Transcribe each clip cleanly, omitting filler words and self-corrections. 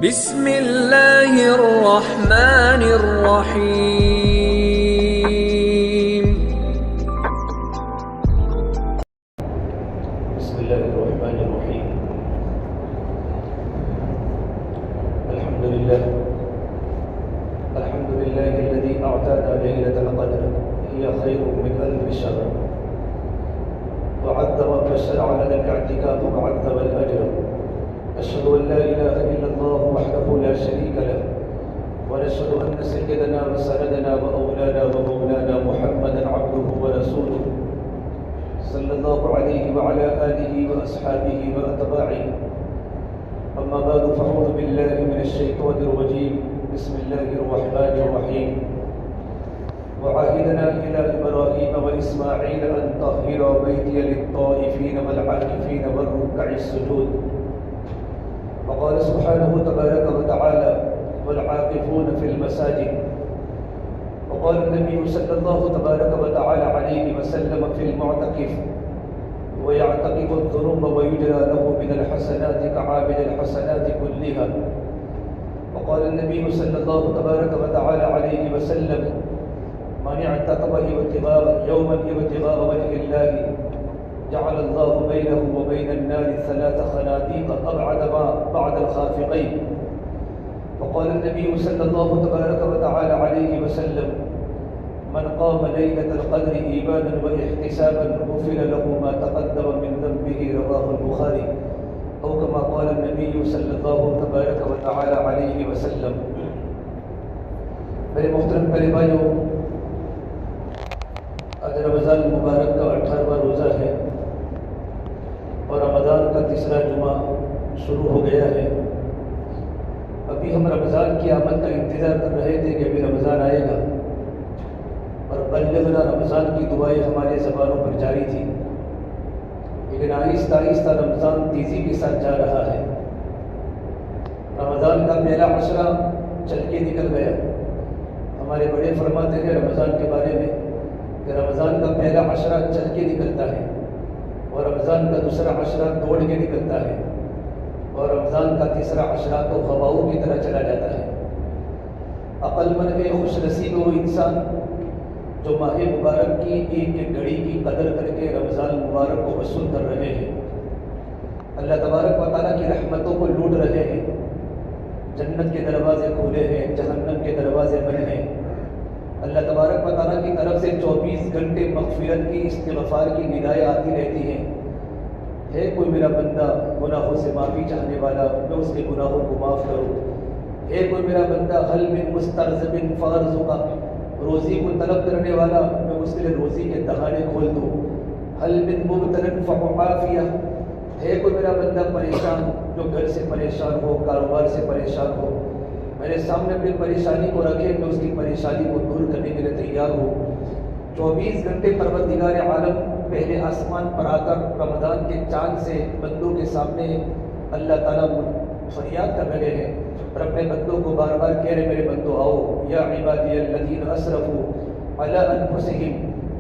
بسم اللہ الرحمن الرحیم۔ بسم اللہ الرحمن الرحیم۔ الحمد للہ الذي أعطانا ليلة القدر هي خير من ألف شهر وعظم فشرع لنا الاعتكاف وعظم الأجر. أشهد أن لا إله إلا الله وحده لا شريك له ونشهد أن سيدنا وسندنا وأولانا ومولانا محمدا عبده ورسوله صلى الله عليه وعلى آله وأصحابه وأتباعه. أما بعد فأعوذ بالله من الشيطان الرجيم. بسم الله الرحمن الرحيم. وعهدنا إلى إبراهيم وإسماعيل أن طهر بيتي للطائفين والعاكفين والركع السجود. وقال سبحانه تبارك وتعالى والعاكفون في المساجد. وقال النبي صلى الله تبارك وتعالى عليه وسلم في المعتكف ويعتقب الذنوب ويجرى له من الحسنات كعامل الحسنات كلها. وقال النبي صلى الله تبارك وتعالى عليه وسلم من اعتقب يوما ابتغاء وجه الله جعل الله بينه وبين النار 3 خناديق أبعد ما بعد الخافقين. وقال النبي صلى الله تبارك وتعالى عليه وسلم من قام ليلة القدر إيمانا واحتسابا غفر له ما تقدم من ذنبه. رواه البخاري. او كما قال النبي صلی اللہ تبارک و تعالی علیہ وسلم. میرے محترم پیارے بھائیوں، آج رمضان المبارک کا 18واں روزہ ہے اور رمضان کا تیسرا جمعہ شروع ہو گیا ہے. ابھی ہم رمضان کی آمد کا انتظار کر رہے تھے کہ ابھی رمضان آئے گا، اور بلغنا رمضان کی دعائیں ہمارے زبانوں پر جاری تھی، لیکن آہستہ آہستہ رمضان تیزی کے ساتھ جا رہا ہے. رمضان کا پہلا عشرہ چل کے نکل گیا. ہمارے بڑے فرماتے ہیں رمضان کے بارے میں کہ رمضان کا پہلا عشرہ چل کے نکلتا ہے، اور رمضان کا دوسرا عشرہ دوڑ کے نکلتا ہے، اور رمضان کا تیسرا عشرہ تو ہواؤں کی طرح چلا جاتا ہے. عقل مند ہے، خوش نصیب وہ انسان جو ماہ مبارک کی ایک ایک گھڑی کی قدر کر کے رمضان مبارک کو وصول کر رہے ہیں. اللہ تبارک و تعالیٰ کی رحمتوں کو لوٹ رہے ہیں. جنت کے دروازے کھولے ہیں، جہنم کے دروازے بند ہیں. اللہ تبارک و تعالیٰ کی طرف سے 24 گھنٹے مغفرت کی، استغفار کی ندائیں آتی رہتی ہیں. ہے کوئی میرا بندہ گناہوں سے معافی چاہنے والا، میں اس کے گناہوں کو معاف کروں. ہے کوئی میرا بندہ حل من مسترزق فارزقہ، روزی کو طلب کرنے والا، میں اس کے لیے روزی کے دہانے کھول دوں. حل من مبتلا فعافیہ، ہے کوئی میرا بندہ پریشان جو گھر سے پریشان ہو، کاروبار سے پریشان ہو، میرے سامنے اپنی پریشانی کو رکھے، میں اس کی پریشانی کو دور کرنے کے لیے تیار ہوں. 24 گھنٹے پروردگار عالم پہلے آسمان پر آ کر رمضان کے چاند سے بندوں کے سامنے اللہ تعالیٰ فریاد کر رہے ہیں اور اپنے بندوں کو بار بار کہہ رہے میرے بندوں آؤ، یا عبادی الذین اسرفوا علی انفسہم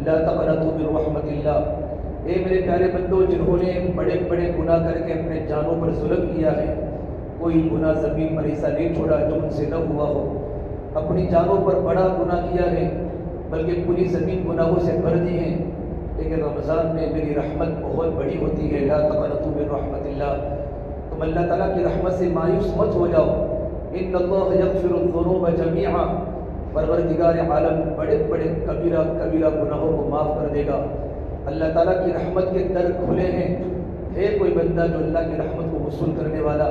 لا تقنطوا من رحمت اللہ. اے میرے پیارے بندوں جنہوں نے بڑے بڑے گناہ کر کے اپنے جانوں پر ظلم کیا ہے، کوئی گناہ زمین پر ایسا نہیں چھوڑا جو ان سے نہ ہوا ہو. اپنی جانوں پر بڑا گناہ کیا ہے، بلکہ پوری زمین گناہوں سے بھر دی ہے، لیکن رمضان میں میری رحمت بہت بڑی ہوتی ہے. لا تقنطوا من رحمت اللہ. تم اللہ تعالیٰ کی رحمت سے مایوس مت ہو جاؤ. ان اللہ یغفر الذنوب جمیعا، پروردگار عالم بڑے بڑے کبیرہ کبیرہ گناہوں کو معاف کر دے گا. اللہ تعالیٰ کی رحمت کے در کھلے ہیں. ہے کوئی بندہ جو اللہ کی رحمت کو وصول کرنے والا.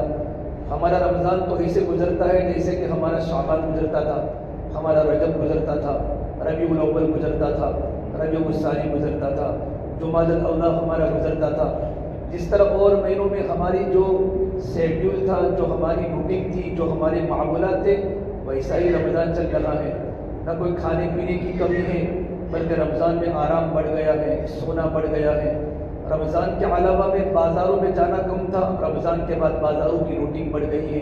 ہمارا رمضان تو ایسے گزرتا ہے جیسے کہ ہمارا شعبان گزرتا تھا، ہمارا رجب گزرتا تھا، ربیع الاول گزرتا تھا، ربیع الثانی گزرتا تھا، جمادی الاولیٰ ہمارا گزرتا تھا. جس طرح اور مہینوں میں ہماری جو شیڈیول تھا، جو ہماری روٹین تھی، جو ہمارے معمولات تھے، ویسا ہی رمضان چل رہا ہے. نہ کوئی کھانے پینے کی کمی ہے، بلکہ رمضان میں آرام بڑھ گیا ہے، سونا بڑھ گیا ہے. رمضان کے علاوہ میں بازاروں میں جانا کم تھا، رمضان کے بعد بازاروں کی روٹین بڑھ گئی ہے.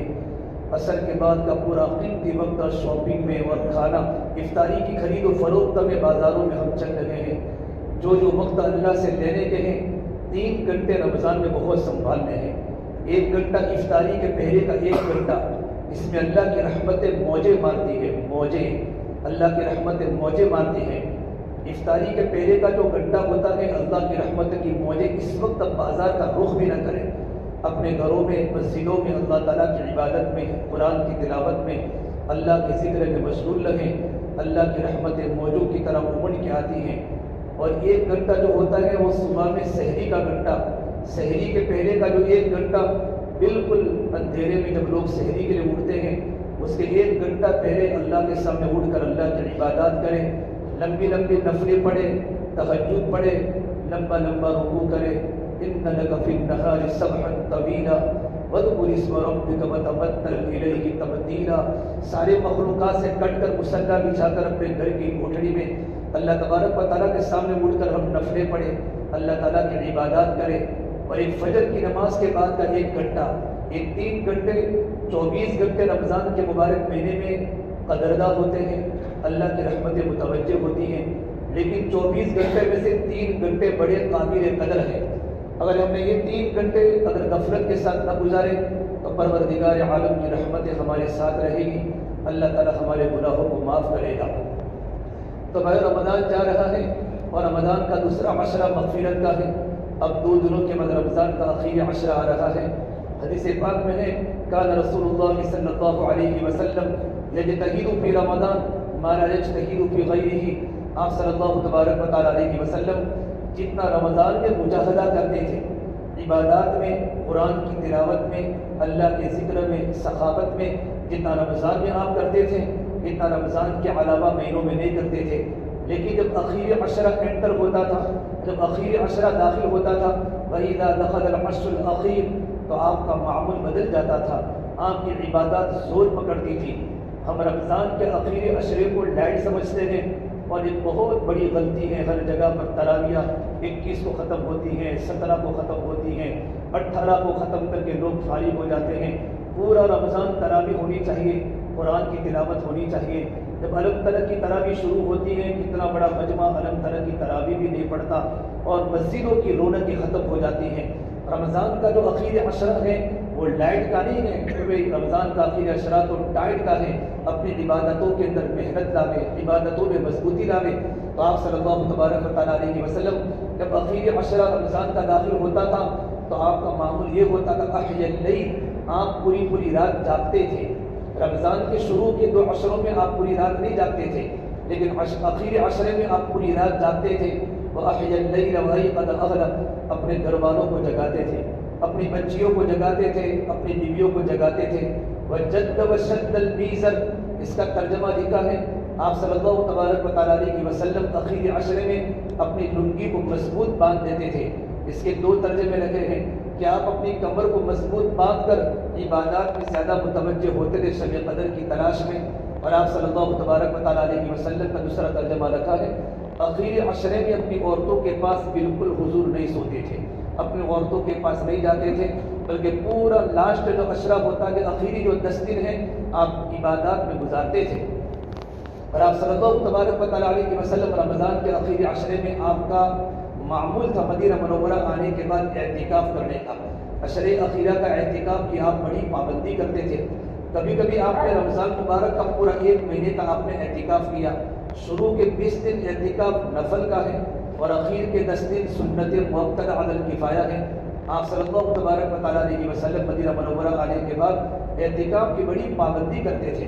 عصر کے بعد کا پورا قیمتی وقت شاپنگ میں اور کھانا افطاری کی خرید و فروخت میں بازاروں میں ہم چل رہے ہیں. جو وقت اللہ سے لینے کے ہیں 3 گھنٹے رمضان میں بہت سنبھالنے ہیں. 1 گھنٹہ افطاری کے پہلے کا 1 گھنٹہ اس میں اللہ کی رحمتیں موجیں مارتی ہیں، موجیں، اللہ کی رحمتیں موجیں مارتی ہیں۔ افطاری کے پہلے کا جو گھنٹہ ہوتا ہے، اللہ کی رحمت کی موجیں اس وقت اب بازار کا رخ بھی نہ کریں، اپنے گھروں میں، مسجدوں میں اللہ تعالیٰ کی عبادت میں، قرآن کی تلاوت میں، اللہ کے ذکر میں مشغول رہیں۔ اللہ کی رحمتیں موجوں کی طرح امڑ کے آتی ہیں۔ اور ایک گھنٹہ جو ہوتا ہے وہ صبح میں سحری کا گھنٹہ، سحری کے پہلے کا جو ایک گھنٹہ، بالکل اندھیرے میں جب لوگ سحری کے لیے اٹھتے ہیں، اس کے ایک گھنٹہ پہلے اللہ کے سامنے اٹھ کر اللہ کی عبادات کریں، لمبی لمبی نفلیں پڑھیں، تہجد پڑھیں، لمبا لمبا رکوع کریں۔ ان لک فی النہار سبحا طویلا واذکر اسم ربک وتبتل الیہ تبتیلا۔ سارے مخلوقات سے کٹ کر مصلی بچھا کر اپنے گھر کی کوٹھڑی میں اللہ تبارک و تعالیٰ کے سامنے اٹھ کر ہم نفلیں پڑھیں، اللہ تعالیٰ کی عبادات کریں۔ اور ایک فجر کی نماز کے بعد کا ایک گھنٹہ، ایک 3 گھنٹے، 24 گھنٹے رمضان کے مبارک مہینے میں قدردہ ہوتے ہیں، اللہ کی رحمتیں متوجہ ہوتی ہیں، لیکن 24 گھنٹے میں سے 3 گھنٹے بڑے قابل قدر ہیں۔ اگر ہم نے یہ 3 گھنٹے اگر غفلت کے ساتھ نہ گزارے تو پروردگار عالم کی رحمتیں ہمارے ساتھ رہے گی، اللہ تعالیٰ ہمارے گناہوں کو معاف کرے گا۔ تو بھائی رمضان جا رہا ہے اور رمضان کا دوسرا عشرہ مغفرت کا ہے۔ اب 2 دنوں کے بعد رمضان کا آخری عشرہ آ رہا ہے۔ حدیث پاک میں ہے کان رسول اللہ صلی اللہ علیہ وسلم یجتہد فی رمضان ما لا یجتہد فی غیرہ۔ آپ صلی اللہ تبارک و تعالیٰ علیہ وسلم جتنا رمضان میں مجاہدہ کرتے تھے، عبادات میں، قرآن کی تلاوت میں، اللہ کے ذکر میں، سخاوت میں، جتنا رمضان میں آپ کرتے تھے اتنا رمضان کے علاوہ مہینوں میں نہیں کرتے تھے۔ لیکن جب اخیر عشرہ انٹر ہوتا تھا، جب اخیر عشرہ داخل ہوتا تھا، وَإِذَا دَخَلَ الْعَشْرُ الْأَخِيرُ، تو آپ کا معمول بدل جاتا تھا، آپ کی عبادات زور پکڑتی تھی۔ ہم رمضان کے اخیر عشرے کو لائٹ سمجھتے ہیں اور ایک بہت بڑی غلطی ہے۔ ہر جگہ پر تراویح 21 کو ختم ہوتی ہیں، 17 کو ختم ہوتی ہیں، 18 کو ختم کر کے لوگ فارغ ہو جاتے ہیں۔ پورا رمضان تراویح ہونی چاہیے، قرآن کی تلاوت ہونی چاہیے۔ جب علم ترک کی تراویح شروع ہوتی ہے، کتنا بڑا مجمع علم ترک کی تراویح بھی نہیں پڑھتا اور مسجدوں کی رونقیں ختم ہو جاتی ہیں۔ رمضان کا جو اخیر عشرہ ہے وہ لائٹ کا نہیں ہے، کیونکہ رمضان کا اخیر عشرہ تو ٹائٹ کا ہے۔ اپنی عبادتوں کے اندر محنت لاوے، عبادتوں میں مضبوطی لاوے۔ تو آپ صلی اللہ تبارک و تعالیٰ علیہ وسلم جب اخیر عشرہ رمضان کا داخل ہوتا تھا تو آپ کا معمول یہ ہوتا تھا احیی اللیل، آپ پوری رات جاگتے تھے۔ رمضان کے شروع کے 2 عشروں میں آپ پوری رات نہیں جاگتے تھے، لیکن اخیر عشرے میں آپ پوری رات جاگتے تھے۔ وَأَحْيَا اللَّيْلَ وَأَيْقَظَ أَهْلَهُ، اپنے گھر والوں کو جگاتے تھے، اپنی بچیوں کو جگاتے تھے، اپنی بیویوں کو جگاتے تھے۔ وَجَدَّ وَشَدَّ الْمِيزَرَ، اس کا ترجمہ لکھا ہے آپ صلی اللہ تبارک و تعالیٰ علیہ وسلم اخیر عشرے میں اپنی لنگی کو مضبوط باندھ دیتے تھے۔ اس کے 2 ترجمے لگے ہیں کہ آپ اپنی کمر کو مضبوط باندھ کر عبادات میں زیادہ متوجہ ہوتے تھے شب قدر کی تلاش میں۔ اور آپ صلی اللہ تبارک و تعالیٰ علیہ وسلم کا دوسرا ترجمہ رکھا ہے اخیر عشرے میں اپنی عورتوں کے پاس بالکل حضور نہیں سوتے تھے، اپنی عورتوں کے پاس نہیں جاتے تھے، بلکہ پورا لاسٹ جو عشرہ ہوتا ہے، آخری جو 10 دن ہیں، آپ عبادات میں گزارتے تھے۔ اور آپ صلی اللہ تبارک و تعالیٰ علیہ وسلم رمضان کے آخری عشرے میں آپ کا معمول تھا مدینہ منورہ آنے کے بعد اعتکاف کرنے کا۔ عشرے اخیرہ کا اعتکاف کی آپ بڑی پابندی کرتے تھے۔ کبھی کبھی آپ نے رمضان مبارک کا پورا 1 مہینے کا آپ نے اعتکاف کیا۔ شروع کے 20 دن اعتکاف نفل کا ہے اور اخیر کے 10 دن سنت مؤکدہ علی الکفایہ ہے۔ آپ صلی اللہ تبارک و تعالیٰ علیہ وسلم مدینہ منورہ آنے کے بعد اعتکاف کی بڑی پابندی کرتے تھے۔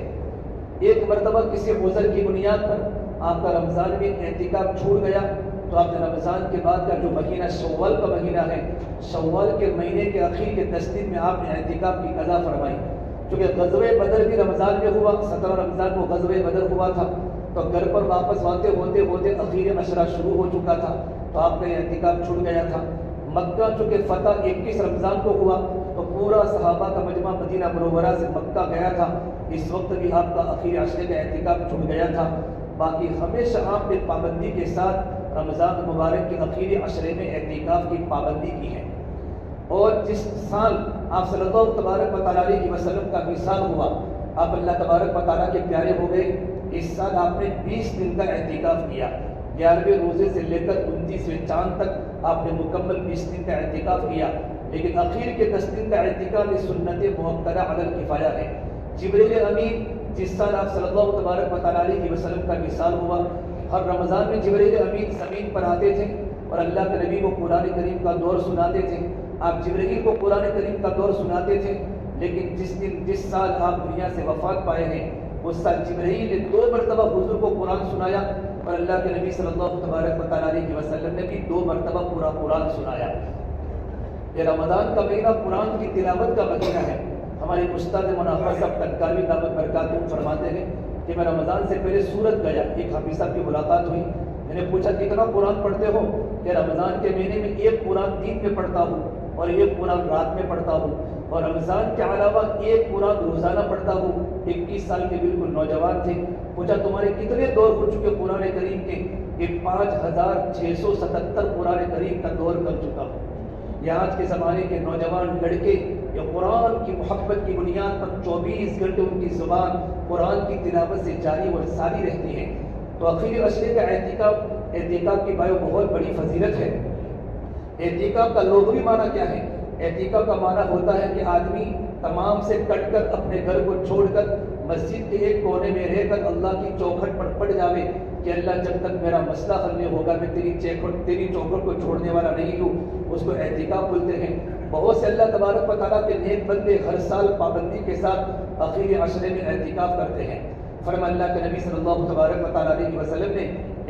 ایک مرتبہ کسی عذر کی بنیاد پر آپ کا رمضان میں اعتکاف چھوٹ گیا تو آپ نے رمضان کے بعد کا جو مہینہ شوال کا مہینہ ہے، شوال کے مہینے کے اخیر کے 10 دن میں آپ نے اعتکاف کی قضا فرمائی۔ چونکہ غزوہ بدر بھی رمضان میں ہوا، 17 رمضان کو غزوہ بدر ہوا تھا، تو گھر پر واپس آتے ہوتے اخیر عشرہ شروع ہو چکا تھا، تو آپ کا اعتکاف چھوٹ گیا تھا۔ مکہ چونکہ فتح 21 رمضان کو ہوا تو پورا صحابہ کا مجمع مدینہ منورہ سے مکہ گیا تھا، اس وقت بھی آپ کا اخیر عشرے کا اعتکاف چھوٹ گیا تھا۔ باقی ہمیشہ آپ نے پابندی کے ساتھ رمضان مبارک کے اخیر عشرے میں اعتکاف کی پابندی کی ہے۔ اور جس سال آپ صلی اللہ تبارک و تعالیٰ علیہ وسلم کا وصال ہوا، آپ اللہ تبارک و تعالیٰ کے پیارے ہو گئے، اس سال آپ نے 20 دن کا اعتکاف کیا۔ 11ویں روزے سے لے کر 29ویں چاند تک آپ نے مکمل 20 دن کا اعتکاف کیا، لیکن اخیر کے 10 دن کا اعتکاف سنت مؤکدہ علی الکفایہ ہے۔ جبریل امین جس سال آپ صلی اللہ تبارک و تعالیٰ علیہ وسلم کا وصال ہوا، ہر رمضان میں جبریل امین زمین پر آتے تھے اور اللہ کے نبی کو قرآن کریم کا دور سناتے تھے۔ آپ جبریل کو قرآن کریم کا دور سناتے تھے، لیکن جس سال آپ دنیا سے وفات پائے ہیں اس سال جبریل نے 2 مرتبہ حضور کو قرآن سنایا اور اللہ کے نبی صلی اللہ تبارک و تعالیٰ علیہ وسلم نے بھی 2 مرتبہ پورا قرآن سنایا۔ یہ رمضان کا مہینہ قرآن کی تلاوت کا مہینہ ہے۔ ہمارے استاد منافع صاحب تنقاوی دعوت برکاتہم فرماتے ہیں کہ میں رمضان سے پہلے سورت گیا، ایک حافظ صاحب کی ملاقات ہوئی، میں نے پوچھا کتنا قرآن پڑھتے ہو؟ کہ رمضان کے مہینے میں 1 قرآن دن میں پڑھتا ہوں اور 1 قرآن رات میں پڑھتا ہوں، اور رمضان کے علاوہ 1 قرآن روزانہ پڑھتا ہوں۔ 21 سال کے بالکل نوجوان تھے۔ پوچھا تمہارے کتنے دور ہو چکے قرآن کریم کے؟ کہ 5677 قرآن کریم کا دور کر چکا ہوں۔ یہ آج کے زمانے کے نوجوان لڑکے یہ قرآن کی محبت کی بنیاد پر 24 گھنٹے ان کی زبان قرآن کی تلاوت سے جاری اور ساری رہتی ہے۔ تو آخری عشرے کا اعتکاف کی بائیو بہت بڑی فضیلت ہے۔ اعتکاف کا لغوی معنی کیا ہے؟ اعتکاف کا معنی ہوتا ہے کہ آدمی تمام سے کٹ کر اپنے گھر کو چھوڑ کر مسجد کے ایک کونے میں رہ کر اللہ کی چوکھٹ پر پڑ جاوے کہ اللہ جب تک میرا مسئلہ حل نہیں ہوگا میں تیری چوکھٹ کو چھوڑنے والا نہیں ہوں، اس کو اعتکاف بولتے ہیں۔ بہت سے اللہ تبارک و تعالیٰ کے نیک بندے ہر سال پابندی کے ساتھ آخری عشرے میں اعتکاف کرتے ہیں۔ فرما اللہ کے نبی صلی اللہ تبارک و تعالیٰ علیہ وسلم نے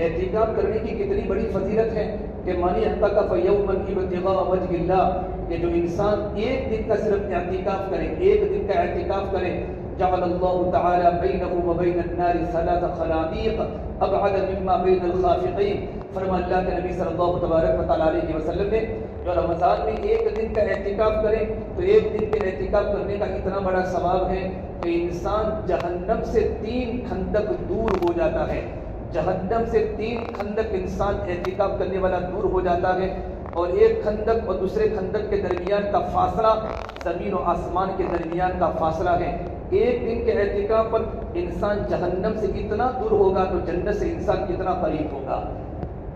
اعتکاف کرنے کی کتنی بڑی فضیلت ہے کہ مانی اعتکف یوما ابتغاء وجہ اللہ، کہ جو انسان 1 دن کا صرف اعتکاف کرے، 1 دن کا اعتکاف کرے، جعل اللہ تعالی بینہ وبین النار 3 خلادیق ابعد مما بین الخافقین۔ فرما اللہ کے نبی صلی اللہ تبارک و تعالیٰ علیہ وسلم نے جو رمضان میں 1 دن کا اعتکاف کرے تو 1 دن کے اعتکاف کرنے کا اتنا بڑا ثواب ہے کہ انسان جہنم سے 3 خندق دور ہو جاتا ہے۔ جہنم سے 3 خندق انسان اعتکاف کرنے والا دور ہو جاتا ہے، اور ایک خندق اور دوسرے خندق کے درمیان کا فاصلہ زمین و آسمان کے درمیان کا فاصلہ ہے۔ 1 دن کے اعتکاف پر انسان جہنم سے اتنا دور ہوگا تو جنت سے انسان کتنا قریب ہوگا۔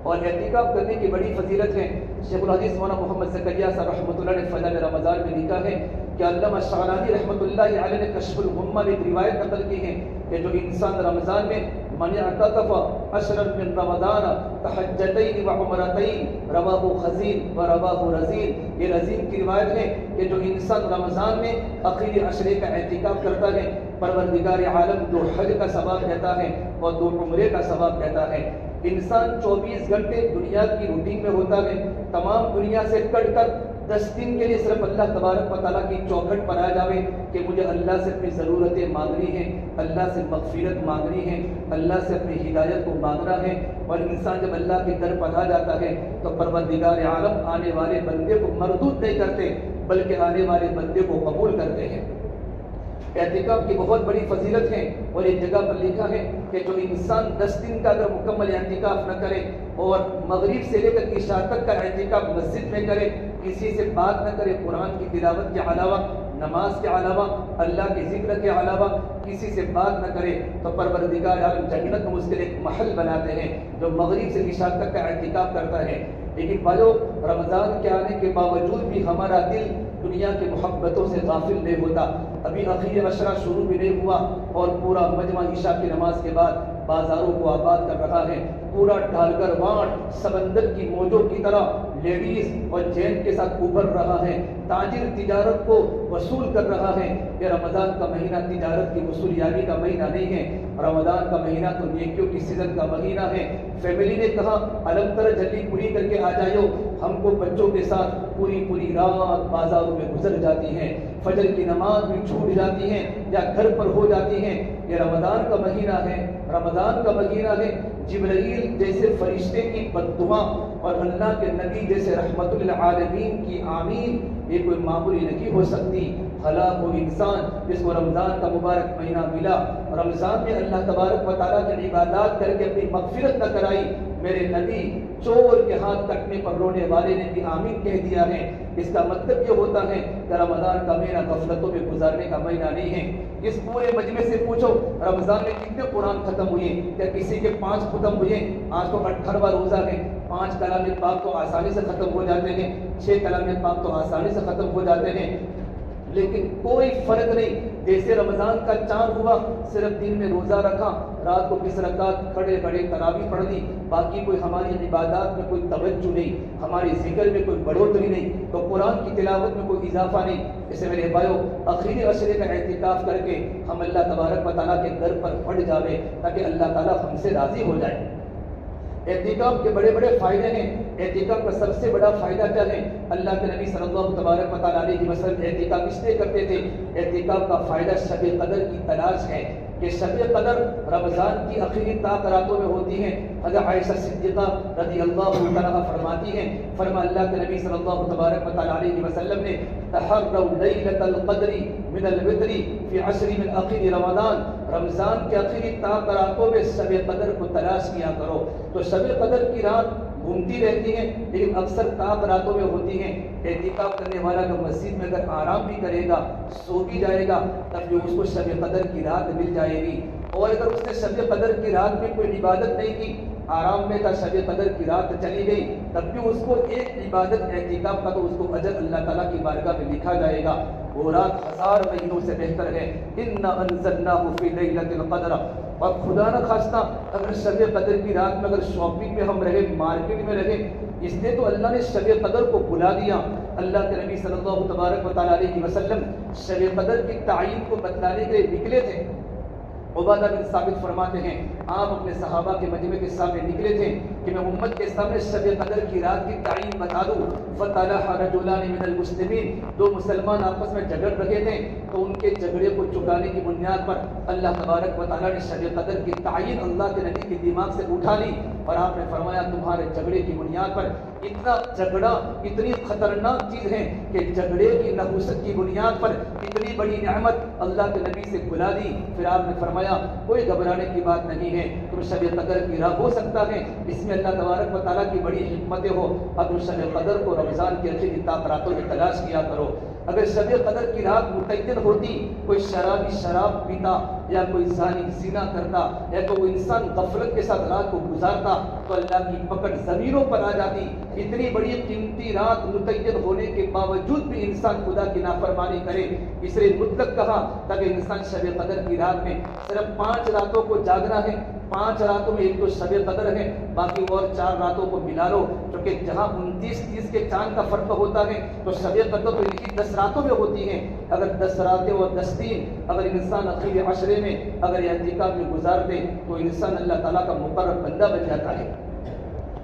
اور اعتکاف کرنے کی بڑی فضیلت ہے۔ شیخ الحدیث مولانا محمد زکریا صاحب رحمۃ اللہ نے فضائل رمضان میں لکھا ہے کہ علامہ شعرانی رحمۃ اللہ علیہ نے کشف الغمہ میں ایک روایت نقل کی ہے کہ جو انسان رمضان میں من اعتکف عشرا من رمضان تحجتین وعمرتین رواہ خزین و رواہ رزین، یہ رزین کی روایت ہے کہ جو انسان رمضان میں آخری عشرے کا اعتکاف کرتا ہے پروردگار عالم 2 حج کا ثواب دیتا ہے اور 2 عمرے کا ثواب دیتا ہے۔ انسان 24 گھنٹے دنیا کی روٹین میں ہوتا ہے، تمام دنیا سے کٹ کر 10 دن کے لیے صرف اللہ تبارک و تعالیٰ کی چوکھٹ پر آ جاوے کہ مجھے اللہ سے اپنی ضرورتیں مانگنی ہیں، اللہ سے مغفرت مانگنی ہے، اللہ سے اپنی ہدایت کو مانگنا ہے۔ اور انسان جب اللہ کے در پر آ جاتا ہے تو پروردگار عالم آنے والے بندے کو مردود نہیں کرتے بلکہ آنے والے بندے کو قبول کرتے ہیں۔ اعتکاف کی بہت بڑی فضیلت ہے، اور ایک جگہ پر لکھا ہے کہ جو انسان 10 دن کا اگر مکمل اعتکاف نہ کرے اور مغرب سے لے کر عشاء تک کا اعتکاف مسجد میں کرے، کسی سے بات نہ کرے، قرآن کی تلاوت کے علاوہ، نماز کے علاوہ، اللہ کے ذکر کے علاوہ کسی سے بات نہ کرے، تو پروردگار عالم جنت میں اس کے لیے ایک محل بناتے ہیں جو مغرب سے عشاء تک کا اعتکاف کرتا ہے۔ لیکن بھائیو، رمضان کے آنے کے باوجود بھی ہمارا دل دنیا کی محبتوں سے غافل نہیں ہوتا۔ ابھی آخری عشرہ شروع بھی نہیں ہوا اور پورا مجمع عشاء کی نماز کے بعد بازاروں کو آباد کر رہا ہے، پورا ڈھالگر وانٹ سمندر کی موجوں کی طرح لیڈیز اور جینٹ کے ساتھ ابھر رہا ہے، تاجر تجارت کو وصول کر رہا ہے۔ یہ رمضان کا مہینہ تجارت کی وصولیابی کا مہینہ نہیں ہے، رمضان کا مہینہ تو نیکیوں کی سیزن کا مہینہ ہے۔ فیملی نے کہا الم تر جلدی پوری کر کے آ جائیو، ہم کو بچوں کے ساتھ پوری رات بازاروں میں گزر جاتی ہے، فجر کی نماز بھی چھوٹ جاتی ہے یا گھر پر ہو جاتی ہے۔ یہ رمضان کا مہینہ ہے، رمضان کا مہینہ ہے۔ جبرائیل جیسے فرشتے کی بددعا اور اللہ کے نبی جیسے رحمت للعالمین کی آمین یہ کوئی معمولی نہیں ہو سکتی۔ ہلاک وہ انسان جس کو رمضان کا مبارک مہینہ ملا، رمضان میں اللہ تبارک و تعالیٰ کی عبادات کر کے اپنی مغفرت نہ کرائی۔ میرے نبی چور کے ہاتھ کٹنے پر رونے والے نے بھی آمین کہہ دیا ہے۔ اس کا مطلب یہ ہوتا ہے کہ رمضان کا مہینہ غفلتوں میں گزارنے کا مہینہ نہیں ہے۔ اس پورے مجمع سے پوچھو رمضان میں کتنے قرآن ختم ہوئے؟ کیا کسی کے 5 ختم ہوئے؟ آج تو 18واں روزہ ہے، 5 کلام پاک تو آسانی سے ختم ہو جاتے ہیں، 6 کلام پاک تو آسانی سے ختم ہو جاتے ہیں، لیکن کوئی فرق نہیں جیسے رمضان کا چاند ہوا صرف دن میں روزہ رکھا، رات کو 20 رکعت کھڑے کھڑے تراویح پڑھ لی، باقی کوئی ہماری عبادات میں کوئی توجہ نہیں، ہماری ذکر میں کوئی بڑھوتری نہیں، تو قرآن کی تلاوت میں کوئی اضافہ نہیں، اسے میرے بھائیو آخری عشرے کا اعتکاف کر کے ہم اللہ تبارک و تعالیٰ کے در پر پڑ جاوے تاکہ اللہ تعالیٰ ہم سے راضی ہو جائے۔ اعتکاف کے بڑے بڑے فائدے ہیں۔ اعتکاف کا سب سے بڑا فائدہ کیا ہے؟ اللہ کے نبی صلی اللہ تبارک و تعالیٰ علیہ وسلم اعتکاف اس لیے کرتے تھے، اعتکاف کا فائدہ شب قدر کی تلاش ہے کہ شب قدر رمضان کی آخری طاق راتوں میں ہوتی ہیں۔ حضرت عائشہ صدیقہ رضی اللہ عنہا فرماتی ہیں، فرما اللہ کے نبی صلی اللہ تبارک و تعالیٰ علیہ وسلم نے تحروا لیلۃ القدر من الوتر فی عشر من آخر رمضان، رمضان کے آخری طاق راتوں میں شب قدر کو تلاش کیا کرو۔ تو شب قدر کی رات گھومتی رہتی ہیں لیکن اکثر طاق راتوں میں ہوتی ہیں۔ اعتکاف کرنے والا اگر مسجد میں اگر آرام بھی کرے گا، سو بھی جائے گا، تب جو اس کو شب قدر کی رات مل جائے گی۔ اور اگر اس نے شب قدر کی رات میں کوئی عبادت نہیں کی، آرام میں تھا، شب قدر کی رات چلی گئی، تب بھی اس کو ایک عبادت اعتکاف کا تو اس کو اجر اللہ تعالیٰ کی بارگاہ میں لکھا جائے گا، وہ رات 1000 مہینوں سے بہتر ہے۔ اِنَّا أَنزَلْنَاهُ فِي لَيْلَةِ الْقَدْرِ۔ اور خدا نہ خواستہ اگر شب قدر کی رات میں اگر شاپنگ میں ہم رہے، مارکیٹ میں رہے، اس لیے تو اللہ نے شب قدر کو بلا دیا۔ اللہ کے نبی صلی اللہ تبارک و تعالیٰ علیہ وسلم شب قدر کی تعین کو بتلانے کے لیے نکلے تھے۔ عبادہ بن ثابت فرماتے ہیں آپ اپنے صحابہ کے مجمع کے سامنے نکلے تھے کہ میں امت کے سامنے شب قدر کی رات کی تعین بتا دوں۔ فَطَلَحَ رَجُلَانِ مِنَ الْمُسْلِمِينَ، دو مسلمان آپس میں جھگڑ رہے تھے، تو ان کے جھگڑے کو چکانے کی بنیاد پر اللہ تبارک و تعالیٰ نے شب قدر کی تعین اللہ کے نبی کے دماغ سے اٹھا لی، اور آپ نے فرمایا تمہارے جھگڑے کی بنیاد پر اتنا جھگڑا اتنی خطرناک چیز ہے کہ جھگڑے کی نحوست کی بنیاد پر اتنی بڑی نعمت اللہ کے نبی سے بلا دی۔ پھر آپ نے فرمایا کوئی گھبرانے کی بات نہیں ہے، تم شب قدر کی رات ہو سکتا ہے اس میں اللہ تبارک و تعالیٰ کی بڑی حکمتیں ہو، اب تم شب قدر کو رمضان کی آخری طاق راتوں میں تلاش کیا کرو۔ اگر شب قدر کی رات متعین ہوتی، کوئی شرابی شراب پیتا یا کوئی زانی زنا کرتا یا کوئی انسان غفلت کے ساتھ رات کو گزارتا تو اللہ کی پکڑ زمینوں پر آ جاتی۔ اتنی بڑی قیمتی رات متعین ہونے کے باوجود بھی انسان خدا کی نافرمانی کرے، اس لیے مطلق کہا تاکہ انسان شب قدر کی رات میں صرف 5 راتوں کو جاگنا ہے، 5 راتوں میں ایک تو شب قدر ہے، باقی اور 4 راتوں کو ملا لو، کیونکہ جہاں 29-30 کے چاند کا فرق ہوتا ہے تو شب قدر تو انہی 10 راتوں میں ہوتی ہیں۔ اگر 10 راتیں اور 10 دن اگر انسان اخیر عشرے میں اگر اعتکاف میں گزار دے تو انسان اللہ تعالیٰ کا مقرر بندہ بن جاتا ہے۔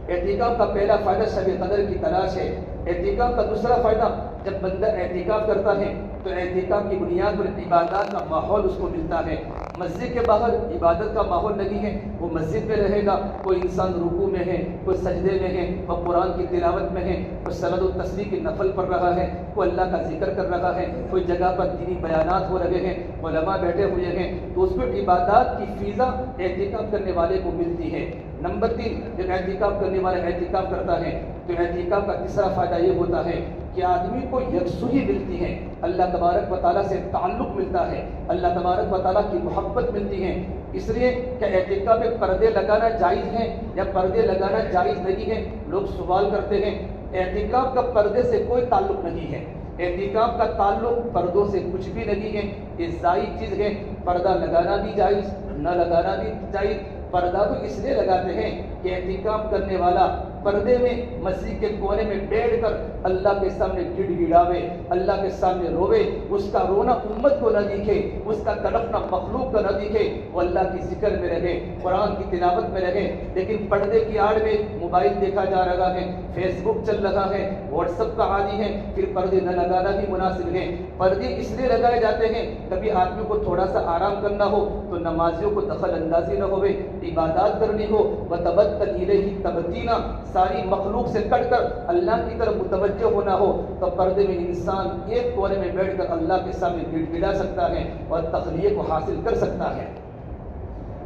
اعتکاف کا پہلا فائدہ شب قدر کی تلاش ہے۔ اعتکاف کا دوسرا فائدہ، جب بندہ اعتکاف کرتا ہے تو اعتکاف کی بنیاد پر عبادات کا ماحول اس کو ملتا ہے۔ مسجد کے باہر عبادت کا ماحول نہیں ہے، وہ مسجد میں رہے گا، کوئی انسان رکوع میں ہے، کوئی سجدے میں ہے، کوئی قرآن کی تلاوت میں ہے، کوئی سند و تسبیح کی نفل پڑھ رہا ہے، کوئی اللہ کا ذکر کر رہا ہے، کوئی جگہ پر دینی بیانات ہو رہے ہیں، علماء بیٹھے ہوئے ہیں، تو اس پر عبادات کی فضا اعتکاف کرنے والے کو ملتی ہے۔ نمبر 3، جب اعتکاف کرنے والا اعتکاف کرتا ہے تو اعتکاف کا تیسرا فائدہ یہ ہوتا ہے کہ آدمی کو یکسوئی ملتی ہے، اللہ تبارک و تعالیٰ سے تعلق ملتا ہے، اللہ تبارک و تعالیٰ کی محبت ملتی ہے۔ اس لیے کہ اعتکاف میں پردے لگانا جائز ہے یا پردے لگانا جائز نہیں ہے، لوگ سوال کرتے ہیں۔ اعتکاف کا پردے سے کوئی تعلق نہیں ہے، اعتکاف کا تعلق پردوں سے کچھ بھی نہیں ہے، یہ زائد چیز ہے۔ پردہ لگانا بھی جائز، نہ لگانا بھی جائز۔ پردہ تو اس لیے لگاتے ہیں کہ اعتکاف کرنے والا پردے میں مسجد کے کونے میں بیٹھ کر اللہ کے سامنے گڑ گڑاوے، اللہ کے سامنے روے، اس کا رونا امت کو نہ دکھے، اس کا تڑپنا مخلوق کو نہ دکھے، وہ اللہ کی ذکر میں رہے، قرآن کی تلاوت میں رہے۔ لیکن پردے کی آڑ میں موبائل دیکھا جا رہا ہے، فیس بک چل رہا ہے، واٹس ایپ کا عادی ہے، پھر پردے نہ لگانا ہی مناسب ہے۔ پردے اس لیے لگائے جاتے ہیں کبھی آدمی کو تھوڑا سا آرام کرنا ہو تو نمازیوں کو دخل اندازی نہ ہوئے، عبادات کرنی ہو، وَتَبَتَّلْ إِلَيْهِ تَبْتِيلًا، ساری مخلوق سے کٹ کر اللہ کی طرف متوجہ ہونا ہو تو پردے میں انسان ایک کونے میں بیٹھ کر اللہ کے سامنے گڑ گڑا سکتا ہے اور تخلیق کو حاصل کر سکتا ہے۔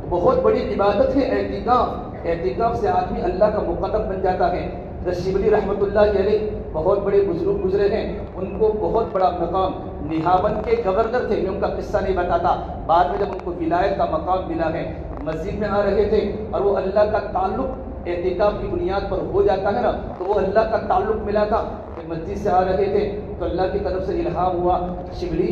بہت بڑی عبادت ہے اعتکاف۔ اعتکاف سے آدمی اللہ کا مقرب بن جاتا ہے۔ شبلی رحمۃ اللہ علیہ بہت بڑے بزرگ گزرے ہیں، ان کو بہت بڑا مقام، نہاون کے گورنر تھے، میں ان کا قصہ نہیں بتاتا، بعد میں جب ان کو ولایت کا مقام ملا ہے، مسجد میں آ رہے تھے اور وہ اللہ کا تعلق اعتکاف کی بنیاد پر ہو جاتا ہے نا، تو وہ اللہ کا تعلق ملا تھا۔ مسجد سے آ رہے تھے تو اللہ کی طرف سے الہام ہوا، شبلی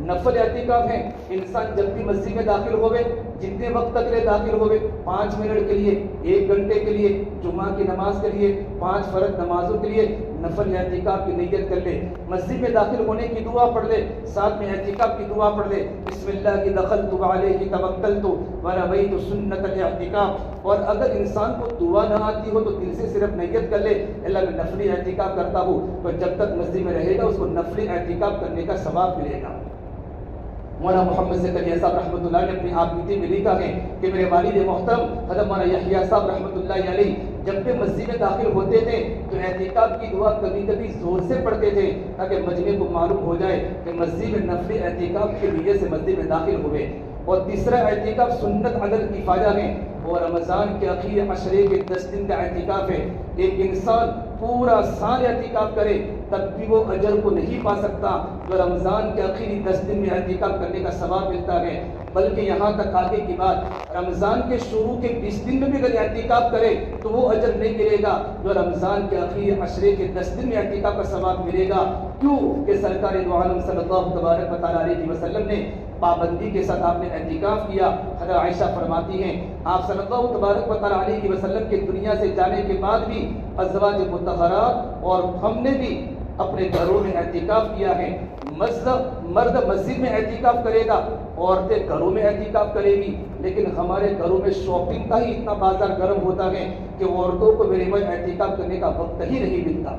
نفل اعتکاف ہیں، انسان جب بھی مسجد میں داخل ہوئے، جتنے وقت تک لیے داخل ہوئے، 5 منٹ کے لیے، 1 گھنٹے کے لیے، جمعہ کی نماز کے لیے، 5 فرض نمازوں کے لیے نفل اعتکاف کی نیت کر لے، مسجد میں داخل ہونے کی دعا پڑھ لے، ساتھ میں اعتکاف کی دعا پڑھ لے، بسم اللہ کی دخلت علیہ توکلت ونویت سنت الاعتکاف۔ اور اگر انسان کو دعا نہ آتی ہو تو دل سے صرف نیت کر لے، اللہ میں نفلی اعتکاف کرتا ہوں، تو جب تک مسجد میں رہے گا اس کو نفلی اعتکاف کرنے کا ثواب ملے گا۔ مولانا محمد زکریا صاحب رحمۃ اللہ نے اپنی آپ بیتی میں لکھا ہے کہ میرے والد محترم حضرت مولانا یحییٰ صاحب رحمۃ اللہ علیہ جب بھی مسجد میں داخل ہوتے تھے تو اعتکاف کی دعا کبھی کبھی زور سے پڑھتے تھے تاکہ مجمع کو معلوم ہو جائے کہ مسجد میں نفلی اعتکاف کی نیت سے مسجد میں داخل ہوئے۔ اور تیسرا اعتکاف سنت عدد کی فائدہ ہے، اور رمضان کے اخیر عشرے کے 10 دن کا اعتکاف ہے۔ ایک انسان پورا سال اعتکاف کرے تب بھی وہ اجر کو نہیں پا سکتا جو رمضان کے آخری 10 دن میں اعتکاف کرنے کا ثواب ملتا ہے، بلکہ یہاں تک آگے کی بات رمضان کے شروع کے 20 دن میں بھی اگر اعتکاف کرے تو وہ اجر نہیں ملے گا جو رمضان کے آخری عشرے کے 10 دن میں اعتکاف کا ثواب ملے گا۔ کیوں کہ سرکار دو عالم صلی اللہ تبارک و تعالیٰ علیہ وسلم نے پابندی کے ساتھ آپ نے اعتکاف کیا۔ حضرت عائشہ فرماتی ہیں آپ صلی اللہ تبارک و تعالیٰ علیہ وسلم کے دنیا سے جانے کے بعد بھی ازواج مطہرات اور ہم نے بھی اپنے گھروں میں اعتکاف کیا ہے۔ مرد مسجد میں اعتکاف کرے گا، عورتیں گھروں میں اعتکاف کرے گی، لیکن ہمارے گھروں میں شاپنگ کا ہی اتنا بازار گرم ہوتا ہے کہ عورتوں کو میرے میں اعتکاف کرنے کا وقت ہی نہیں ملتا،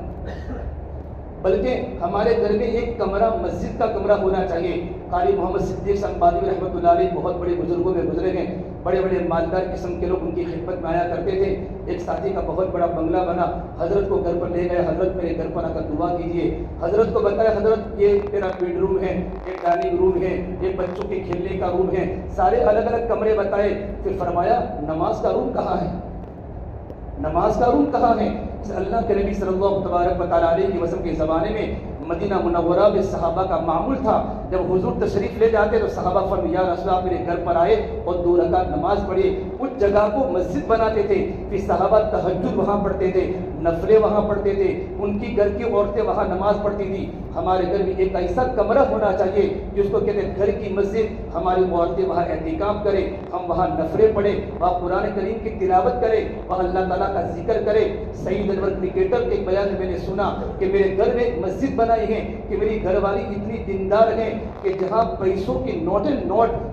بلکہ ہمارے گھر میں ایک کمرہ مسجد کا کمرہ ہونا چاہیے۔ قاری محمد صدیق سنبادی رحمۃ اللہ علیہ بہت بڑے بزرگوں میں گزرے ہیں، بڑے بڑے مالدار قسم کے لوگ ان کی خدمت میں آیا کرتے تھے۔ ایک ساتھی کا بہت بڑا بنگلہ بنا، حضرت کو گھر پر لے گئے، حضرت میرے گھر پر آ کر دعا کیجیے۔ حضرت کو بتایا حضرت یہ میرا بیڈ روم ہے، یہ ڈائننگ روم ہے، یہ بچوں کے کھیلنے کا روم ہے، سارے الگ الگ کمرے بتائے۔ پھر فرمایا نماز کا روم کہاں ہے؟ نماز کا روم کہاں ہے؟ اللہ کے نبی صلی اللہ تبارک و تعالیٰ علیہ وسلم کے زمانے میں مدینہ منورہ میں صحابہ کا معمول تھا، جب حضور تشریف لے جاتے تو صحابہ فرمایا یا رسول اللہ میرے گھر پر آئے اور 2 رکعت نماز پڑھے۔ اس جگہ کو مسجد بناتے تھے، پھر صحابہ تہجد وہاں پڑھتے تھے، نفلیں وہاں پڑھتے تھے، ان کی گھر کی عورتیں وہاں نماز پڑھتی تھی۔ ہمارے گھر میں ایک ایسا کمرہ ہونا چاہیے جس کو کہتے ہیں گھر کی مسجد، ہماری عورتیں وہاں اعتکاف کریں، ہم وہاں نفلیں پڑھیں، وہاں قرآن کریم کی تلاوت کریں، وہاں اللہ تعالیٰ کا ذکر کریں۔ سعید انور کرکٹر کے ایک بیان میں نے سنا کہ میرے گھر میں ایک مسجد بنائی ہے کہ میری گھر والی اتنی دیندار ہے کہ جہاں پیسوں کی نوٹ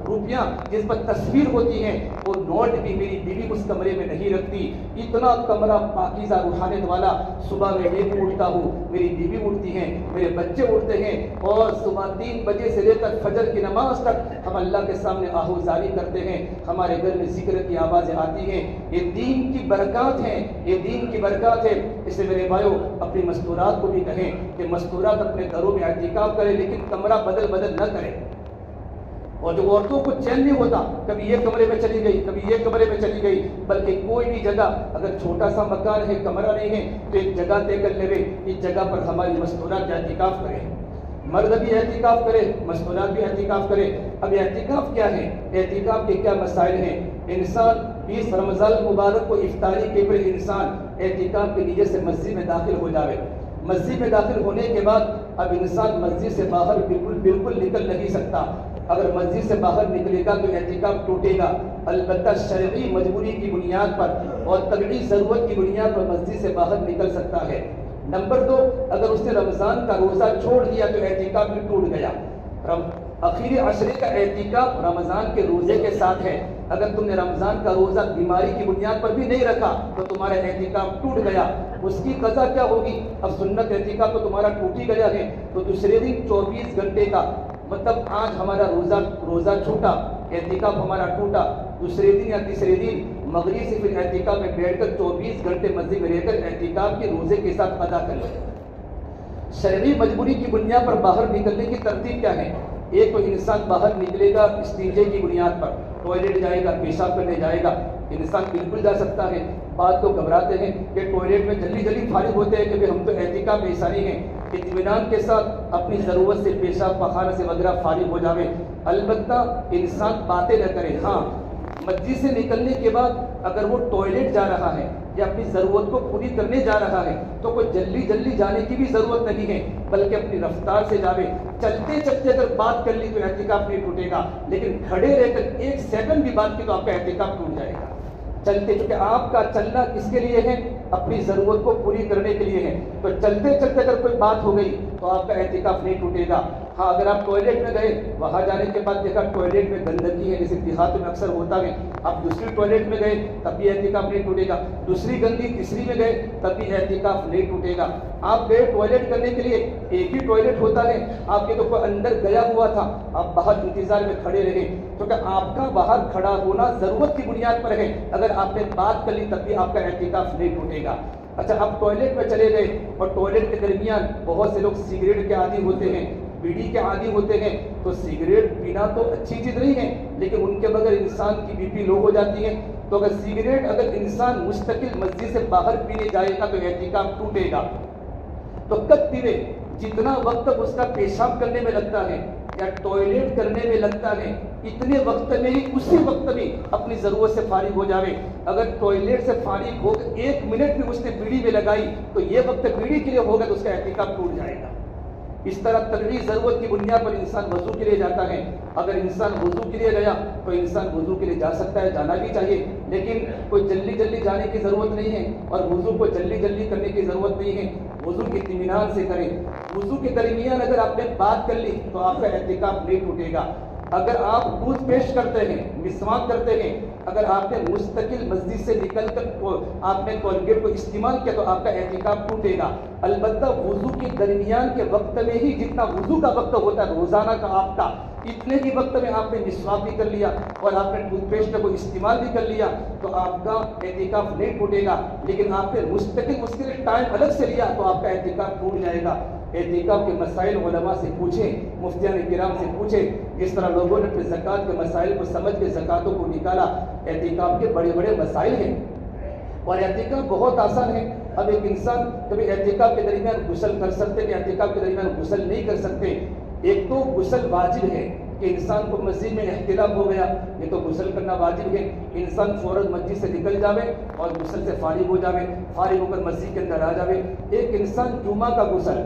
روپیاں جس پر تصویر ہوتی ہیں وہ نوٹ بھی میری بیوی اس کمرے میں نہیں رکھتی۔ اتنا کمرہ پاکیزہ روحانیت والا۔ صبح میں میں اٹھتا ہوں، میری بیوی اٹھتی ہیں، میرے بچے اٹھتے ہیں، اور صبح 3 بجے سے لے کر فجر کی نماز تک ہم اللہ کے سامنے آہوزاری کرتے ہیں۔ ہمارے گھر میں ذکر کی آوازیں آتی ہیں۔ یہ دین کی برکات ہیں، یہ دین کی برکات ہے۔ اس سے میرے بھائیو اپنی مستورات کو بھی کہیں کہ مستورات اپنے گھروں میں اعتکاف کریں، لیکن کمرہ بدل نہ کریں۔ اور جو عورتوں کو چین نہیں ہوتا، کبھی یہ کمرے میں چلی گئی، کبھی یہ کمرے میں چلی گئی، بلکہ کوئی بھی جگہ اگر چھوٹا سا مکان ہے، کمرہ نہیں ہے، تو ایک جگہ طے کر لے، اس جگہ پر ہماری مستورات اعتکاف کریں۔ مرد بھی اعتکاف کرے، مستورات بھی اعتکاف کرے۔ اب اعتکاف کیا ہے؟ اعتکاف کے کیا مسائل ہیں؟ انسان 20 رمضان مبارک کو افطاری کے پر انسان اعتکاف کی نیت سے مسجد میں داخل ہو جاوے۔ مسجد میں داخل ہونے کے بعد اب انسان مسجد سے باہر بالکل نکل نہیں سکتا۔ اگر مسجد سے باہر نکلے گا تو اعتکاف ٹوٹے گا، البتہ شرعی مجبوری کی بنیاد پر اور طبعی ضرورت کی بنیاد پر مسجد سے باہر نکل سکتا ہے۔ نمبر 2، اگر اس نے رمضان کا روزہ چھوڑ دیا تو اعتکاف بھی ٹوٹ گیا۔ آخری عشرے کا اعتکاف رمضان کے روزے کے ساتھ ہے۔ اگر تم نے رمضان کا روزہ بیماری کی بنیاد پر بھی نہیں رکھا تو تمہارا اعتکاف ٹوٹ گیا، اس کی قضا کیا ہوگی؟ اب سنت اعتکاف تو تمہارا ٹوٹ ہی گیا ہے، تو دوسرے دن 24 گھنٹے کا، مطلب آج ہمارا روزہ چھوٹا، اعتکاف ہمارا ٹوٹا، دوسرے دن یا تیسرے دن مغرب سے پھر اعتکاف میں بیٹھ کر 24 گھنٹے مسجد میں رہ کر اعتکاف کے روزے کے ساتھ ادا کر لیں۔ شرعی مجبوری کی بنیاد پر باہر نکلنے کی ترتیب کیا ہے؟ ایک تو انسان باہر نکلے گا استنجے کی بنیاد پر، ٹوائلٹ جائے گا، پیشاب کرنے جائے گا، انسان بالکل جا سکتا ہے۔ بعض لوگ گھبراتے ہیں کہ ٹوائلٹ میں جلدی فارغ ہوتے ہیں کہ ہم تو اعتکاف میں ایسانی ہیں، اطمینان کے ساتھ اپنی ضرورت سے پیشاب پخانہ سے وغیرہ فارغ ہو جاوے۔ البتہ انسان باتیں نہ کرے۔ ہاں، مسجد سے نکلنے کے بعد اگر وہ ٹوائلٹ جا رہا ہے یا اپنی ضرورت کو پوری کرنے جا رہا ہے تو کوئی جلدی جلدی جانے کی بھی ضرورت نہیں ہے، بلکہ اپنی رفتار سے جاوے. چلتے چلتے اگر بات کر لی تو اعتکاف نہیں ٹوٹے گا، لیکن کھڑے رہ کر 1 سیکنڈ بھی بات کی تو آپ کا اعتکاف ٹوٹ جائے گا. چلتے چونکہ آپ کا چلنا کس کے لیے ہے؟ اپنی ضرورت کو پوری کرنے کے لیے ہے. تو چلتے چلتے اگر کوئی بات ہو گئی تو آپ کا اعتکاف نہیں ٹوٹے گا. ہاں اگر آپ ٹوائلٹ میں گئے، وہاں جانے کے بعد دیکھا ٹوائلٹ میں گندگی ہے، جیسے دیہات میں اکثر ہوتا ہے، آپ دوسری ٹوائلٹ میں گئے تب بھی اعتکاف نہیں ٹوٹے گا. دوسری گندی تیسری میں گئے تب بھی اعتکاف نہیں ٹوٹے گا. آپ گئے ٹوائلٹ کرنے کے لیے، ایک ہی ٹوائلٹ ہوتا ہے، آپ کے تو کوئی اندر گیا ہوا تھا، آپ باہر انتظار میں کھڑے رہے، کیونکہ آپ کا باہر کھڑا ہونا ضرورت کی بنیاد پر ہے. اگر آپ نے بات کر لی تب بھی آپ کا اعتکاف نہیں ٹوٹے گا. اچھا آپ ٹوائلٹ میں چلے گئے اور ٹوائلٹ کے درمیان بہت سے لوگ سگریٹ کے عادی ہوتے ہیں، بیڑی کے عادی ہوتے ہیں. تو سگریٹ پینا تو اچھی چیز نہیں ہے، لیکن ان کے بغیر انسان کی بی پی لو ہو جاتی ہے. تو اگر سگریٹ اگر انسان مستقل مسجد سے باہر پینے جائے گا تو اعتکاف ٹوٹے گا. تو کب پیوے؟ جتنا وقت اس کا پیشاب کرنے میں لگتا ہے یا ٹوائلٹ کرنے میں لگتا ہے، اتنے وقت میں ہی اسی وقت میں اپنی ضرورت سے فارغ ہو جاوے. اگر ٹوائلٹ سے فارغ ہو کر 1 منٹ بھی اس نے بیڑی میں لگائی تو یہ وقت بیڑی کے لیے ہوگا تو اس کا اعتکاف ٹوٹ جائے گا. اس طرح طبعی ضرورت کی بنیاد پر انسان وضو کے لیے جاتا ہے. اگر انسان وضو کے لیے گیا تو انسان وضو کے لیے جا سکتا ہے، جانا بھی چاہیے، لیکن کوئی جلدی جلدی جانے کی ضرورت نہیں ہے اور وضو کو جلدی جلدی کرنے کی ضرورت نہیں ہے. وضو کی اطمینان سے کریں. وضو کے درمیان اگر آپ نے بات کر لی تو آپ کا اعتکاف نہیں ٹوٹے گا. اگر آپ ٹوتھ پیسٹ کرتے ہیں، مسواک کرتے ہیں، اگر آپ نے مستقل مسجد سے نکل کر آپ نے کولگیٹ کو استعمال کیا تو آپ کا اعتکاف ٹوٹے گا. البتہ وضو کے درمیان کے وقت میں ہی جتنا وضو کا وقت ہوتا ہے روزانہ کا آپ کا، اتنے ہی وقت میں آپ نے مسواک بھی کر لیا اور آپ نے ٹوتھ پیسٹ کو استعمال بھی کر لیا تو آپ کا اعتکاف نہیں ٹوٹے گا. لیکن آپ نے مستقل اس کے لیے ٹائم الگ سے لیا تو آپ کا اعتکاف ٹوٹ جائے گا. اعتکاف کے مسائل علماء سے پوچھیں، مفتیان کرام سے پوچھیں. جس طرح لوگوں نے اپنے زکوٰۃ کے مسائل کو سمجھ کے زکوٰۃوں کو نکالا، اعتکاف کے بڑے بڑے مسائل ہیں اور اعتکاف بہت آسان ہے. اب ایک انسان کبھی اعتکاف کے درمیان غسل کر سکتے کہ اعتکاف کے درمیان غسل نہیں کر سکتے. ایک تو غسل واجب ہے کہ انسان کو مسجد میں احتلام ہو گیا، یہ تو غسل کرنا واجب ہے. انسان فوراً مسجد سے نکل جاوے اور غسل سے فارغ ہو جاوے، فارغ ہو کر مسجد کے اندر آ جاوے. ایک انسان جمعہ کا غسل،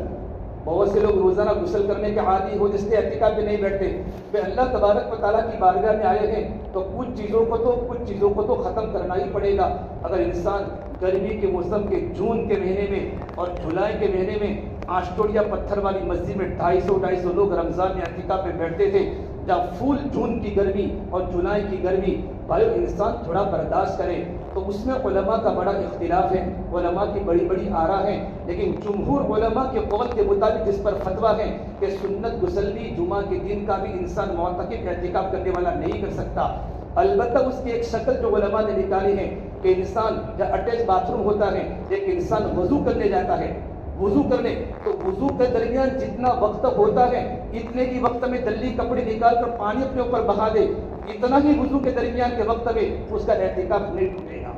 بہت سے لوگ روزانہ غسل کرنے کے عادی ہو جس کے اعتکاف میں نہیں بیٹھتے. پھر اللہ تبارک و تعالیٰ کی بارگاہ میں آئے ہیں تو کچھ چیزوں کو تو ختم کرنا ہی پڑے گا. اگر انسان گرمی کے موسم کے جون کے مہینے میں اور جولائی کے مہینے میں آسٹوریا پتھر والی مسجد میں 250 لوگ رمضان میں اعتکاف میں بیٹھتے تھے، جب فل جون کی گرمی اور جولائی کی گرمی بھائی انسان تھوڑا برداشت کرے. تو اس میں علماء کا بڑا اختلاف ہے، علماء کی بڑی بڑی آراء ہیں، لیکن جمہور علماء کے قول کے مطابق جس پر فتویٰ ہے کہ سنت غسل بھی جمعہ کے دن کا بھی انسان معتکف اعتکاف کرنے والا نہیں کر سکتا. البتہ اس کی ایک شکل جو علماء نے نکالی ہے کہ انسان جب اٹیچ باتھ روم ہوتا ہے، ایک انسان وضو کرنے جاتا ہے، وضو کرنے تو وضو کے درمیان جتنا وقت ہوتا ہے اتنے ہی وقت میں دلی کپڑے نکال کر پانی اپنے اوپر بہا دے، اتنا ہی وضو کے درمیان کے وقت میں اس کا اعتکاف نہیں ٹوٹے گا.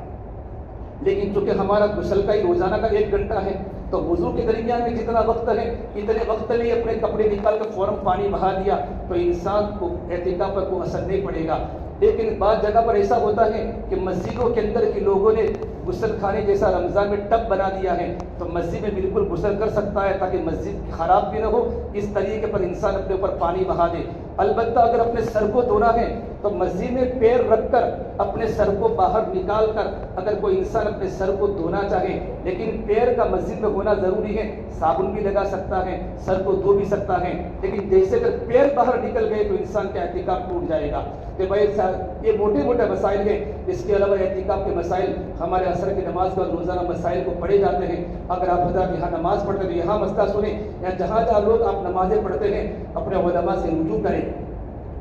لیکن چونکہ ہمارا غسل کا ہی روزانہ کا 1 گھنٹہ ہے تو وضو کے درمیان میں جتنا وقت ہے اتنے وقت میں اپنے کپڑے نکال کر فوراً پانی بہا دیا تو انسان کو اعتکاف پر کوئی اثر نہیں پڑے گا. لیکن بعض جگہ پر ایسا ہوتا ہے کہ مسجدوں کے اندر کے لوگوں نے غسل خانے جیسا رمضان میں ٹب بنا دیا ہے تو مسجد میں بالکل غسل کر سکتا ہے تاکہ مسجد خراب بھی نہ ہو. اس طریقے پر انسان اپنے اوپر پانی بہا دے. البتہ اگر اپنے سر کو دھونا ہے تو مسجد میں پیر رکھ کر اپنے سر کو باہر نکال کر اگر کوئی انسان اپنے سر کو دھونا چاہے، لیکن پیر کا مسجد میں ہونا ضروری ہے. صابن بھی لگا سکتا ہے، سر کو دھو بھی سکتا ہے، لیکن جیسے اگر پیر باہر نکل گئے تو انسان کا اعتکاف ٹوٹ جائے گا. کہ بھائی یہ موٹے موٹے مسائل ہیں. اس کے علاوہ اعتکاف کے مسائل ہمارے عصر کی نماز کے بعد روزانہ مسائل کو پڑھے جاتے ہیں. اگر آپ حضرات یہاں نماز پڑھتے ہیں تو یہاں مسئلہ سنیں، یا جہاں جہاں لوگ آپ نمازیں پڑھتے ہیں اپنے علماء سے رجوع کریں.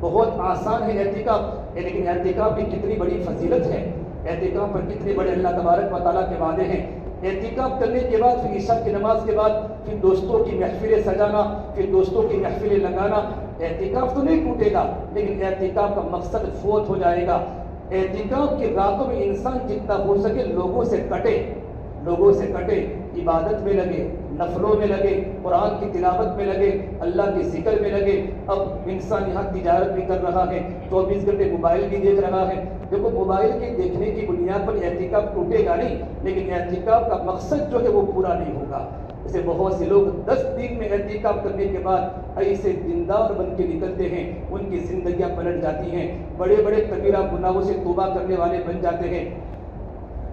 بہت آسان ہے اعتکاف، لیکن اعتکاف کی کتنی بڑی فضیلت ہے، اعتکاف پر کتنے بڑے اللہ تبارک و تعالیٰ کے وعدے ہیں. اعتکاف کرنے کے بعد پھر عشاء کی نماز کے بعد پھر دوستوں کی محفلیں سجانا، پھر دوستوں کی محفلیں لگانا. اعتکاف تو نہیں ٹوٹے گا لیکن اعتکاف کا مقصد فوت ہو جائے گا. اعتکاف کی راتوں میں انسان جتنا ہو سکے لوگوں سے کٹے، عبادت میں لگے، نفلوں میں لگے، قرآن کی تلاوت میں لگے، اللہ کے ذکر میں لگے۔ اب انسان یہاں تجارت بھی کر رہا ہے، 24 گھنٹے موبائل بھی دیکھ رہا ہے۔ دیکھو موبائل کے دیکھنے کی بنیاد پر اعتکاف ٹوٹے گا نہیں، لیکن اعتکاف کا مقصد جو ہے وہ پورا نہیں ہوگا۔ جیسے بہت سے لوگ 10 دن میں اعتکاف کرنے کے بعد ایسے دیندار بن کے نکلتے ہیں، ان کی زندگیاں پلٹ جاتی ہیں، بڑے بڑے کبیرہ گناہوں سے توبہ کرنے والے بن جاتے ہیں۔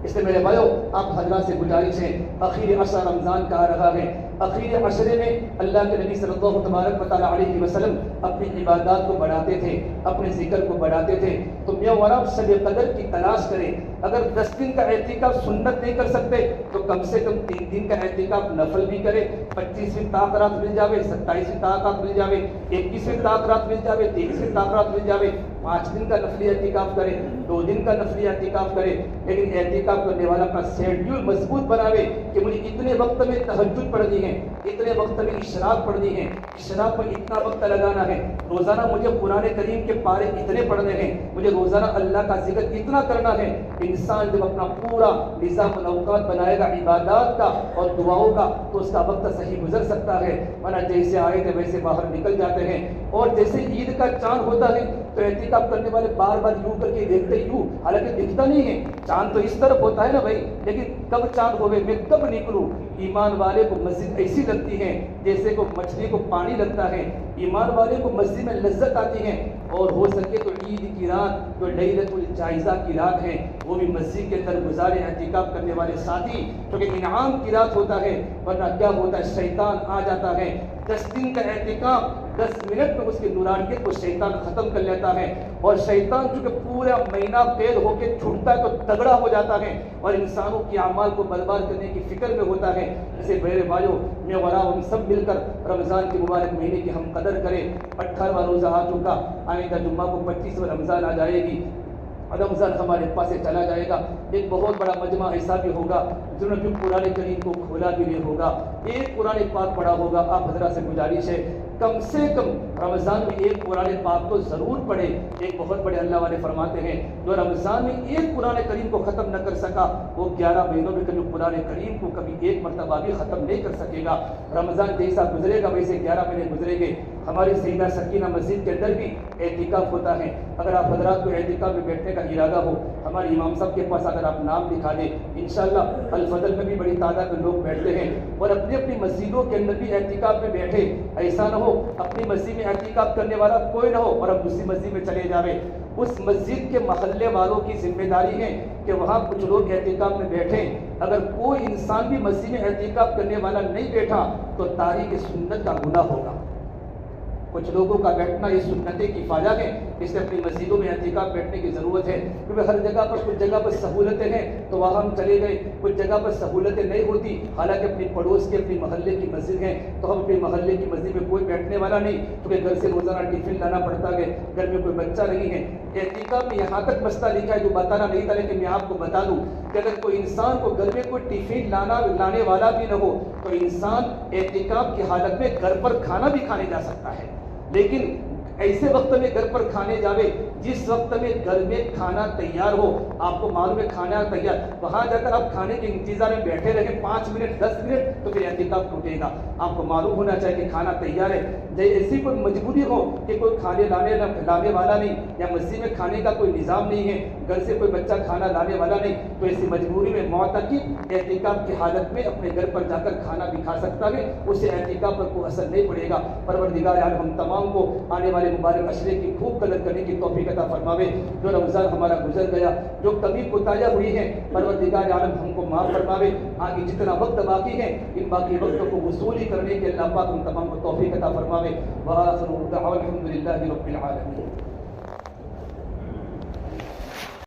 اس لیے میرے بھائیو، آپ حضرات سے گزارش ہے، آخری عشرہ رمضان کا آ رہا ہے، آخری عشرے میں اللہ کے نبی صلی اللہ تبارک و تعالیٰ علیہ وسلم اپنی عبادات کو بڑھاتے تھے، اپنے ذکر کو بڑھاتے تھے۔ تو میں اور آپ شب قدر کی تلاش کریں۔ اگر 10 دن کا اعتکاف سنت نہیں کر سکتے تو کم سے کم 3 دن کا اعتکاف نفل بھی کرے۔ 25ویں طاق رات مل جاوے، 27ویں طاق رات مل جاوے، 21ویں طاق رات مل جاوے، 23ویں طاق رات مل جاوے، 5 دن کا نفلی اعتکاف کرے، 2 دن کا نفلی اعتکاف کرے۔ لیکن اعتکاف کرنے والا اپنا شیڈیول مضبوط بناوے کہ مجھے اتنے وقت میں تہجد پڑھنی ہے، اتنے وقت میں اشراق پڑھنی ہے، اشراق پر اتنا وقت لگانا ہے، روزانہ مجھے قرآن کریم کے پارے اتنے پڑھنے ہیں، مجھے روزانہ اللہ کا ذکر اتنا کرنا ہے۔ انسان جب اپنا پورا نظام الاوقات بنائے گا عبادات کا اور دعاؤں کا تو اس کا وقت صحیح گزر سکتا ہے، ورنہ جیسے آئے تھے ویسے باہر نکل جاتے ہیں۔ اور جیسے عید کا چاند ہوتا ہے تو اعتکاف کرنے والے بار بار یوں کر کے دیکھتے یوں، حالانکہ دکھتا نہیں ہے، چاند تو اس طرف ہوتا ہے نا بھائی، لیکن کب چاند ہوئے، میں کب نکلوں۔ ایمان والے کو مسجد ایسی لگتی ہے جیسے کو مچھلی کو پانی لگتا ہے، ایمان والے کو مسجد میں لذت آتی ہے۔ اور ہو سکے تو عید کی رات جو لیلۃ الجائزہ کی رات ہے وہ بھی مسجد کے اندر گزارے اعتکاف کرنے والے ساتھی، کیونکہ انعام کی رات ہوتا ہے، ورنہ کیا ہوتا ہے شیطان آ جاتا ہے۔ 10 دن کا اعتکاف 10 منٹ میں اس کی نورانیت کو شیطان ختم کر لیتا ہے، اور شیطان چونکہ پورا مہینہ قید ہو کے چھوٹتا ہے تو تگڑا ہو جاتا ہے اور انسانوں کی اعمال کو برباد کرنے کی فکر میں ہوتا ہے۔ اسے میرے بھائیوں، میں اور ہم سب مل کر رمضان کے مبارک مہینے کی ہم قدر کریں۔ 18واں روزہ آ چکا، آئندہ جمعہ کو 25واں رمضان آ جائے گی، رمضان ہمارے پاس سے چلا جائے گا۔ ایک بہت بڑا مجمع ایسا بھی ہوگا جنہوں نے قرآن کریم کو کھولا بھی نہیں ہوگا، ایک قرآن پاک پڑھا ہوگا۔ آپ حضرات سے گزارش ہے کم سے کم رمضان میں ایک قرآن پاک تو ضرور پڑھے۔ ایک بہت بڑے اللہ والے فرماتے ہیں جو رمضان میں ایک قرآن کریم کو ختم نہ کر سکا وہ 11 مہینوں میں کبھی قرآن کریم کو کبھی ایک مرتبہ بھی ختم نہیں کر سکے گا۔ رمضان جیسا گزرے گا ویسے 11 مہینے گزرے گے۔ ہماری سیدہ سکینہ مسجد کے اندر بھی اعتکاف ہوتا ہے۔ اگر آپ حضرات کو اعتکاف میں بیٹھنے کا ارادہ ہو، ہمارے امام صاحب کے پاس اگر آپ نام لکھا دیں، انشاءاللہ الفضل میں بھی بڑی تعداد میں لوگ بیٹھتے ہیں، اور اپنی اپنی مسجدوں کے اندر بھی اعتکاف میں بیٹھے۔ ایسا نہ ہو اپنی مسجد میں اعتکاف کرنے والا کوئی نہ ہو اور اب دوسری مسجد میں چلے جاوے۔ اس مسجد کے محلے والوں کی ذمہ داری ہے کہ وہاں کچھ لوگ اعتکاف میں بیٹھیں۔ اگر کوئی انسان بھی مسجد میں اعتکاف کرنے والا نہیں بیٹھا تو تاریک سنت کا گناہ ہوگا۔ کچھ لوگوں کا بیٹھنا یہ سنت کفایہ ہے، اس لیے اپنی مسجدوں میں اعتکاف بیٹھنے کی ضرورت ہے، کیونکہ ہر جگہ پر کچھ جگہ پر سہولتیں ہیں تو وہاں ہم چلے گئے، کچھ جگہ پر سہولتیں نہیں ہوتی، حالانکہ اپنی پڑوس کے اپنی محلے کی مسجد ہے تو ہم اپنے محلے کی مسجد میں کوئی بیٹھنے والا نہیں، کیونکہ گھر سے روزانہ ٹفن لانا پڑتا ہے، گھر میں کوئی بچہ نہیں ہے۔ اعتکاف میں یہاں تک مسئلہ لکھا ہے جو بتانا نہیں تھا لیکن میں آپ کو بتا دوں کہ اگر کوئی انسان کو گھر میں کوئی ٹفن لانے والا بھی نہ ہو تو انسان اعتکاف کی حالت میں گھر پر کھانا بھی کھانے جا سکتا ہے، لیکن ایسے وقت میں گھر پر کھانے جاوے جس وقت میں گھر میں کھانا تیار ہو، آپ کو معلوم ہے کھانا تیار، وہاں جا کر آپ کھانے کے انتظار میں بیٹھے رہیں 5 منٹ 10 منٹ تو پھر اعتکاف ٹوٹے گا۔ آپ کو معلوم ہونا چاہیے کہ کھانا تیار ہے۔ ایسی کوئی مجبوری ہو کہ کوئی کھانے لانے والا نہیں یا مسجد میں کھانے کا کوئی نظام نہیں ہے، گھر سے کوئی بچہ کھانا لانے والا نہیں، تو ایسی مجبوری میں معتکف اعتکاف کی حالت میں اپنے گھر پر جا کر کھانا بھی کھا سکتا ہے، اسے اعتکاف پر کوئی اثر نہیں پڑے گا۔ پروردگار عالم ہم تمام کو آنے والے مبارک عشرے کی خوب قدر کرنے کی توفیق عطا فرماوے۔ جو رمضان ہمارا گزر گیا، جو کمی کوتاہیاں ہوئی ہیں، پروردگار عالم ہم کو معاف فرماوے۔ آگے جتنا وقت باقی ہے ان باقی وقتوں کو وصولی کرنے کے اللہ پاک ہم تمام کو توفیق عطا فرماوے۔ وآخر دعوانا الحمد للہ رب العالمین۔